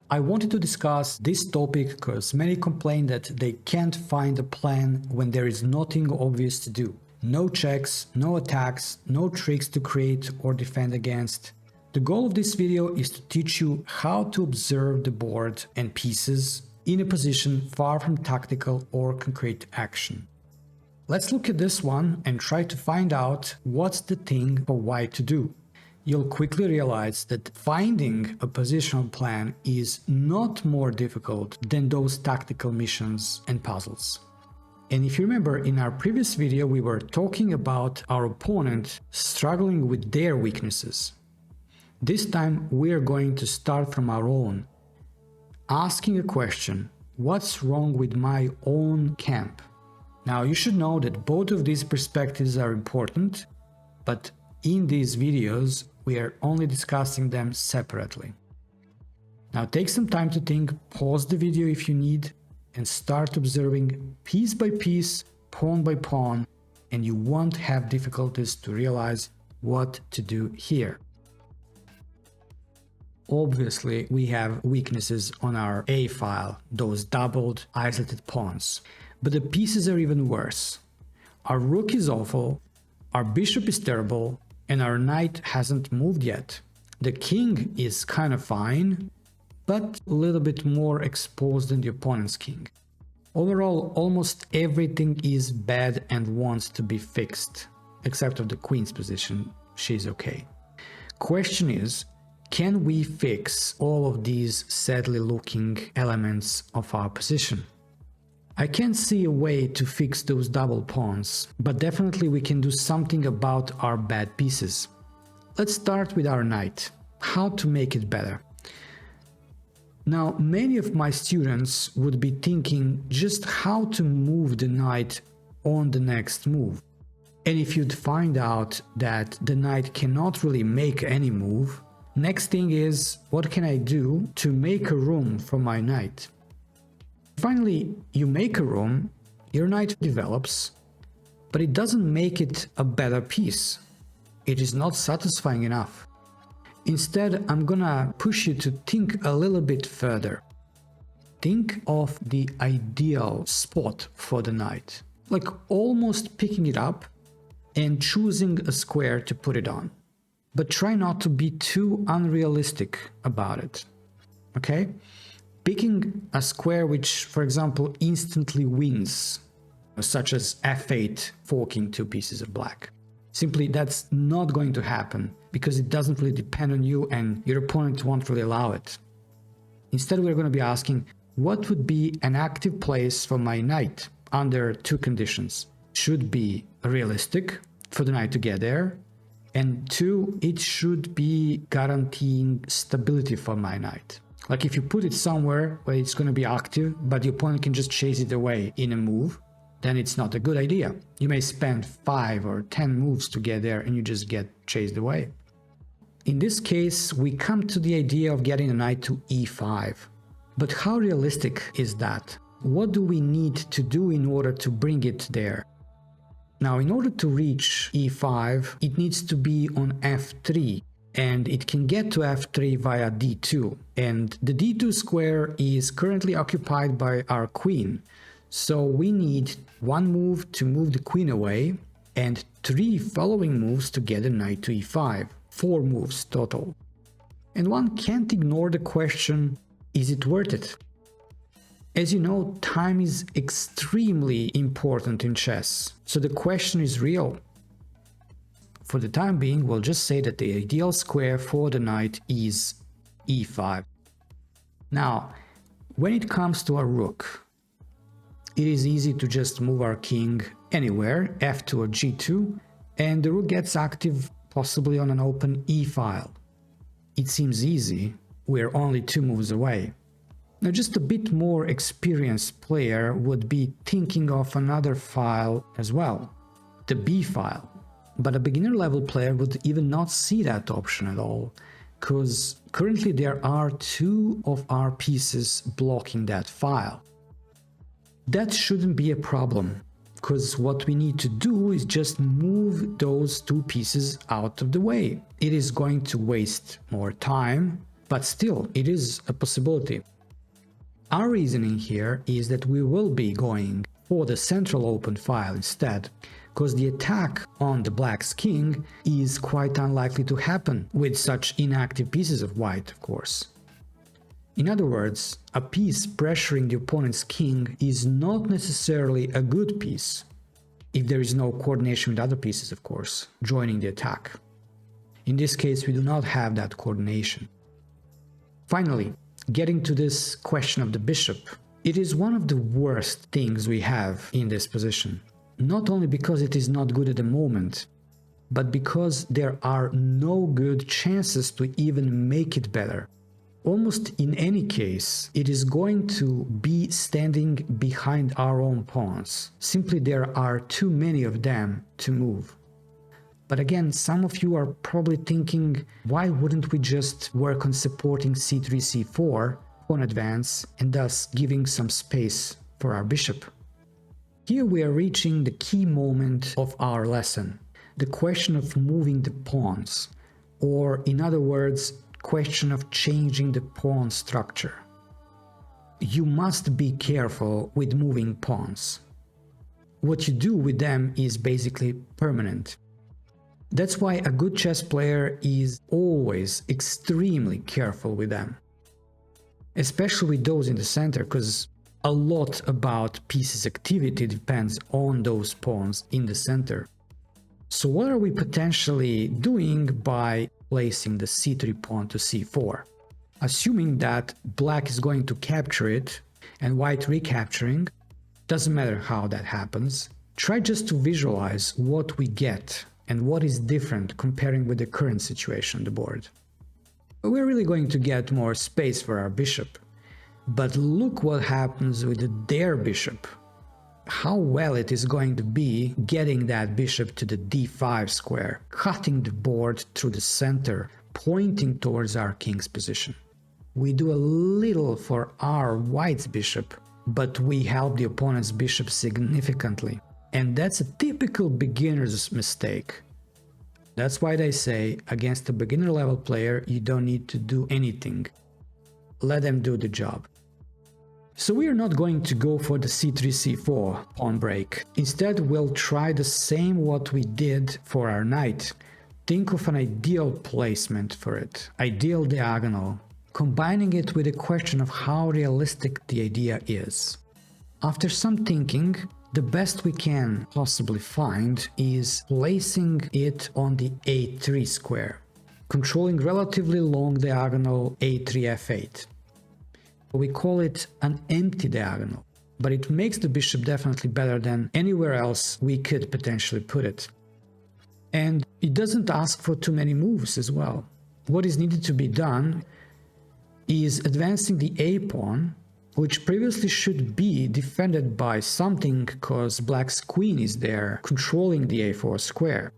I wanted to discuss this topic because many complain that they can't find a plan when there is nothing obvious to do. No checks, no attacks, no tricks to create or defend against. The goal of this video is to teach you how to observe the board and pieces in a position far from tactical or concrete action. Let's look at this one and try to find out what's the thing for white to do. You'll quickly realize that finding a positional plan is not more difficult than those tactical missions and puzzles. And if you remember, in our previous video we were talking about our opponent struggling with their weaknesses. This time we're going to start from our own, asking a question: what's wrong with my own camp? Now you should know that both of these perspectives are important, but in these videos we are only discussing them separately. Now take some time to think, pause the video if you need, and start observing piece by piece, pawn by pawn, and you won't have difficulties to realize what to do here. Obviously, we have weaknesses on our A file, those doubled, isolated pawns. But the pieces are even worse. Our rook is awful, our bishop is terrible, and our knight hasn't moved yet. The king is kind of fine, but a little bit more exposed than the opponent's king. Overall, almost everything is bad and wants to be fixed, except of the queen's position. She's okay. Question is, can we fix all of these sadly looking elements of our position? I can't see a way to fix those double pawns, but definitely we can do something about our bad pieces. Let's start with our knight. How to make it better? Now, many of my students would be thinking just how to move the knight on the next move. And if you'd find out that the knight cannot really make any move, next thing is, what can I do to make a room for my knight? Finally, you make a room, your knight develops, but it doesn't make it a better piece. It is not satisfying enough. Instead, I'm gonna push you to think a little bit further. Think of the ideal spot for the knight, like almost picking it up and choosing a square to put it on. But try not to be too unrealistic about it, okay? Picking a square which, for example, instantly wins, such as f8 forking two pieces of black. Simply, that's not going to happen because it doesn't really depend on you and your opponent won't really allow it. Instead, we're going to be asking, what would be an active place for my knight under two conditions? Should be realistic for the knight to get there, and two, it should be guaranteeing stability for my knight. Like if you put it somewhere where it's going to be active, but the opponent can just chase it away in a move, then it's not a good idea. You may spend 5 or 10 moves to get there and you just get chased away. In this case, we come to the idea of getting a knight to e5. But how realistic is that? What do we need to do in order to bring it there? Now, in order to reach e5, it needs to be on f3. And it can get to f3 via d2, and the d2 square is currently occupied by our queen, so we need one move to move the queen away and 3 following moves to get a knight to e5, 4 moves total. And one can't ignore the question, is it worth it? As you know, time is extremely important in chess, so the question is real. For the time being, we'll just say that the ideal square for the knight is e5. Now, when it comes to our rook, it is easy to just move our king anywhere, f2 or g2, and the rook gets active possibly on an open e file. It seems easy, we're only 2 moves away. Now, just a bit more experienced player would be thinking of another file as well, the b file. But a beginner level player would even not see that option at all, because currently there are 2 of our pieces blocking that file. That shouldn't be a problem, because what we need to do is just move those 2 pieces out of the way. It is going to waste more time, but still, it is a possibility. Our reasoning here is that we will be going for the central open file instead, because the attack on the black's king is quite unlikely to happen with such inactive pieces of white, of course. In other words, a piece pressuring the opponent's king is not necessarily a good piece, if there is no coordination with other pieces, of course, joining the attack. In this case, we do not have that coordination. Finally, getting to this question of the bishop, it is one of the worst things we have in this position. Not only because it is not good at the moment, but because there are no good chances to even make it better. Almost in any case, it is going to be standing behind our own pawns. Simply there are too many of them to move. But again, some of you are probably thinking, why wouldn't we just work on supporting c3, c4 on advance and thus giving some space for our bishop? Here we are reaching the key moment of our lesson, the question of moving the pawns, or in other words, question of changing the pawn structure. You must be careful with moving pawns. What you do with them is basically permanent. That's why a good chess player is always extremely careful with them. Especially with those in the center, because a lot about pieces' activity depends on those pawns in the center. So what are we potentially doing by placing the c3 pawn to c4? Assuming that black is going to capture it and white recapturing, doesn't matter how that happens, try just to visualize what we get and what is different comparing with the current situation on the board. We're really going to get more space for our bishop, but look what happens with their bishop. How well it is going to be getting that bishop to the d5 square, cutting the board through the center, pointing towards our king's position. We do a little for our white's bishop, but we help the opponent's bishop significantly. And that's a typical beginner's mistake. That's why they say, against a beginner level player, you don't need to do anything. Let them do the job. So we are not going to go for the c3, c4 pawn break. Instead, we'll try the same what we did for our knight. Think of an ideal placement for it, ideal diagonal, combining it with a question of how realistic the idea is. After some thinking, the best we can possibly find is placing it on the a3 square, controlling relatively long diagonal a3, f8. We call it an empty diagonal, but it makes the bishop definitely better than anywhere else we could potentially put it. And it doesn't ask for too many moves as well. What is needed to be done is advancing the a pawn, which previously should be defended by something because black's queen is there controlling the a4 square.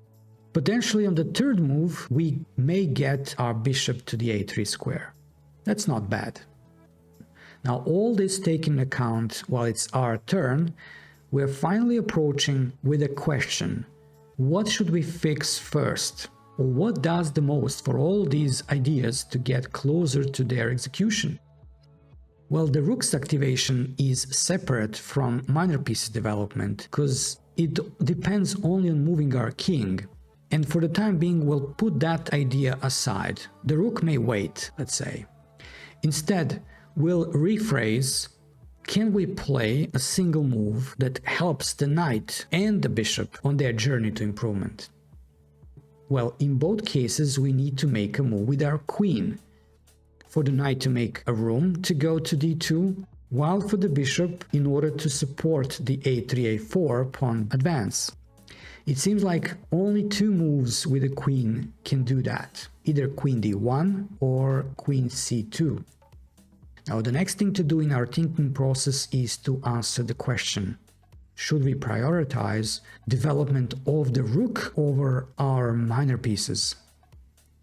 Potentially on the third move, we may get our bishop to the a3 square. That's not bad. Now, all this taken into account while it's our turn, we're finally approaching with a question. What should we fix first? Or what does the most for all these ideas to get closer to their execution? Well, the rook's activation is separate from minor pieces development because it depends only on moving our king. And for the time being, we'll put that idea aside. The rook may wait, let's say. Instead, we'll rephrase, can we play a single move that helps the knight and the bishop on their journey to improvement? Well, in both cases, we need to make a move with our queen. For the knight to make a room to go to d2, while for the bishop in order to support the a3, a4 pawn advance. It seems like only two moves with a queen can do that, either queen d1 or queen c2. Now, the next thing to do in our thinking process is to answer the question, should we prioritize development of the rook over our minor pieces?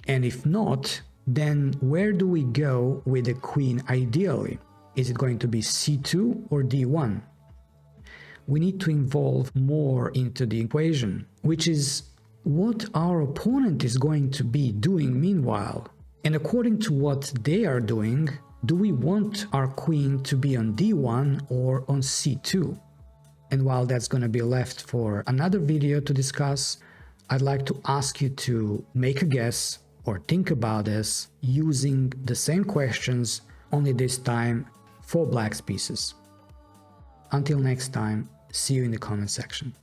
And if not, then where do we go with the queen ideally? Is it going to be c2 or d1? We need to involve more into the equation, which is what our opponent is going to be doing meanwhile. And according to what they are doing, do we want our queen to be on d1 or on c2? And while that's going to be left for another video to discuss, I'd like to ask you to make a guess or think about this using the same questions, only this time for black's pieces. Until next time, see you in the comment section.